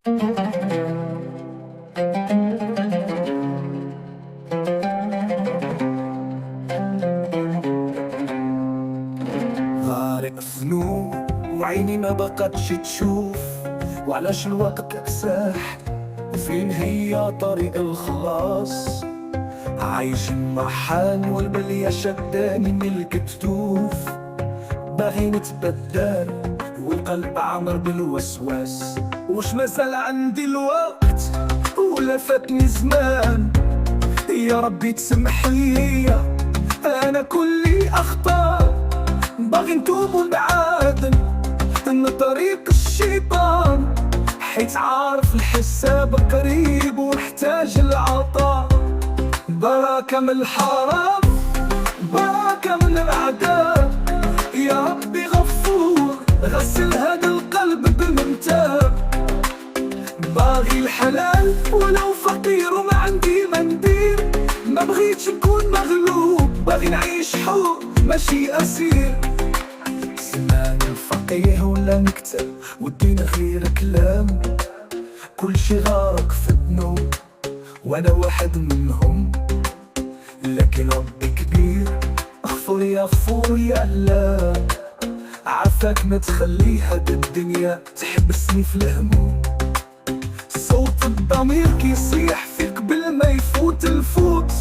غارق ذنوب وعيني ما بقتش تشوف، وعلاش الوقت ساح، وفين هي طريق الخلاص؟ عايش محال والبلية شداني من الكتوف، باغي نتبدل والقلب عامر بالوسواس. وش مازال عندي الوقت ولا فاتني زمان؟ يا ربي تسمح ليا انا كلي اخطاء، باغي نتوب ونعادل من طريق الشيطان، حيت عارف الحساب قريب ونحتاج العطاء. بركة من الحرام، بركة من العذاب، يا ربي غفور غسل هذا القلب بالمنتاب. باغي الحلال ولو فقير وما عندي ما ندير، ما بغيتش نكون مغلوب، باغي نعيش حر ماشي اسير. زمان الفقيه ولا نكتب والدين غير كلام، كل شي غارق في الذنوب وانا واحد منهم. لكن ربي كبير اغفر يا غفور يا الله، عافاك ما تخلي هاد الدنيا تحبسني في الهموم. صوت الضمير كيصيح فيك قبل ما يفوت الفوت،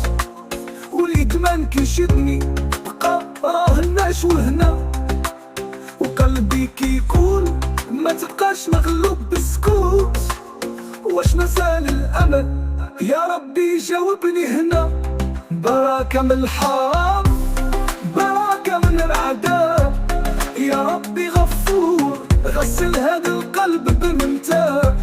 والإدمان كيشدني بقى راه النعش وهنا، وقلبي كيقول ما تبقاش مغلوب بالسكوت. واش مازال الأمل؟ يا ربي جاوبني هنا. بركة من الحرام، بركة من العذاب، يا ربي غفور غسل هذا القلب بمنتاب.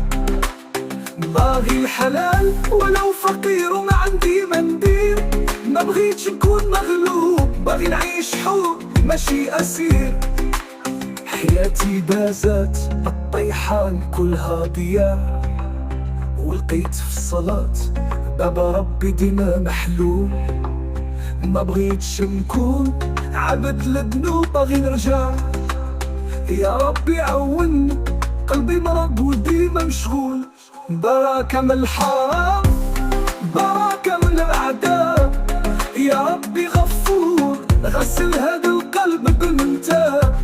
باغي الحلال ولو فقير وما عندي ما ندير، ما بغيتش نكون مغلوب، باغي نعيش حر ماشي اسير. حياتي بازات الطيحان كلها ضياع، ولقيت في الصلاة باب ربي ديما محلول. ما بغيتش نكون عبد للذنوب، باغي نرجع. يا ربي عاوني قلبي مرض وديما مشغول. بركة من الحرام، بركة من العذاب، يا ربي غفور غسل هذا القلب بالمنتاب.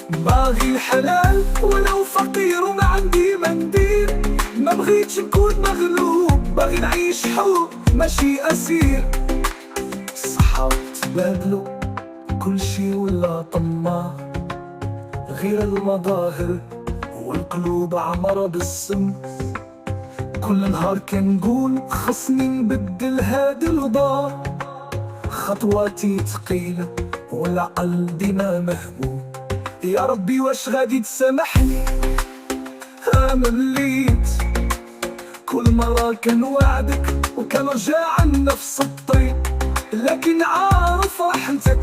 باغي الحلال ولو فقير وما عندي ما ندير، ما بغيتش نكون مغلوب، باغي نعيش حر ماشي اسير. الصحاب تبادلوا كل شي ولا طماع، غير المظاهر والقلوب عمرة بالسم. كل نهار كنقول خصني نبدل هاد الوضع، خطواتي تقيلة والعقل ديما مهموم. يا ربي واش غادي تسامحني؟ مليت كل مرة كنوعدك وكنرجع عن نفس الطريق، لكن عارف رحمتك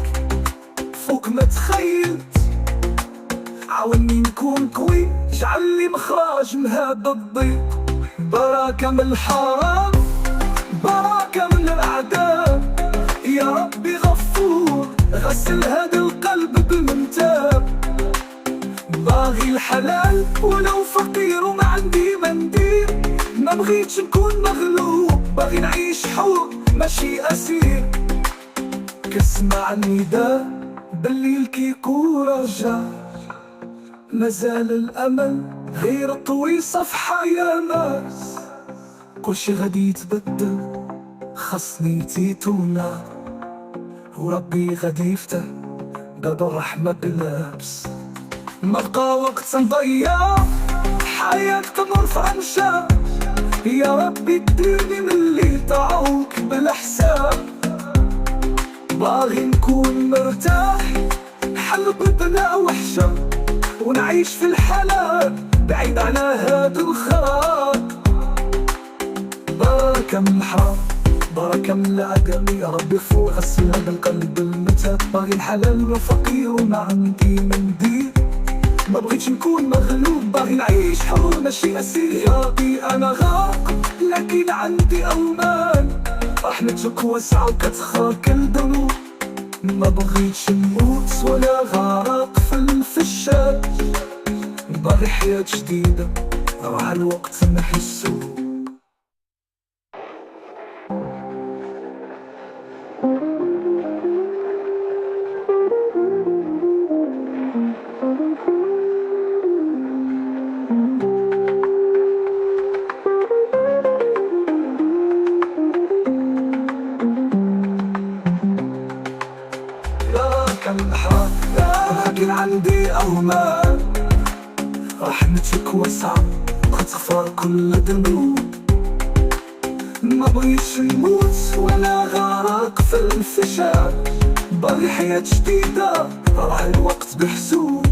فوق ما تخيلت. عاوني نكون قوي، اجعل لي مخرج من هذا الضيق. بركة من الحرام، بركة من العذاب، يا ربي غفور غسل هذا القلب بالمنتاب. باغي الحلال ولو فقير وما عندي ما ندير، ما بغيتش نكون مغلوب، باغي نعيش حر ماشي اسير. كسمع نداء بالليل كيقول رجع، مازال الامل غير طوي صفحة يا ناس. كل شي غادي يتبدل خصني تيتونا، وربي غادي يفتح باب الرحمة باللبس. ما بقى وقت نضيع، حياة تمر في عمشة، يا ربي ديرني من اللي طاعوك بلا حساب. باغي نكون مرتاح حل بدنا وحشة، ونعيش في الحلال بعيد عن هاد الخراب. بركة من الحرام، بركة من العدم، يا ربي فوق غسل هذا القلب المتاب. باغي الحلال وفقير وما عندي ما ندير، ما بغيتش نكون مغلوب، باغي نعيش حر ماشي اسير. يا ربي انا غارق لكن عندي امان، رحمتك واسعة وكتخرج الذنوب. ما بغيتش نموت ولا غارق في الفشال، باغي حياة جديدة راح الوقت نحسو. كم حرام لكن عندي أومان رحمتك واسعة غتغفر كل ذنوب. ما بغيتش نموت وانا غارق في الانفجار، باغي حياة جديدة راه الوقت بحسوب.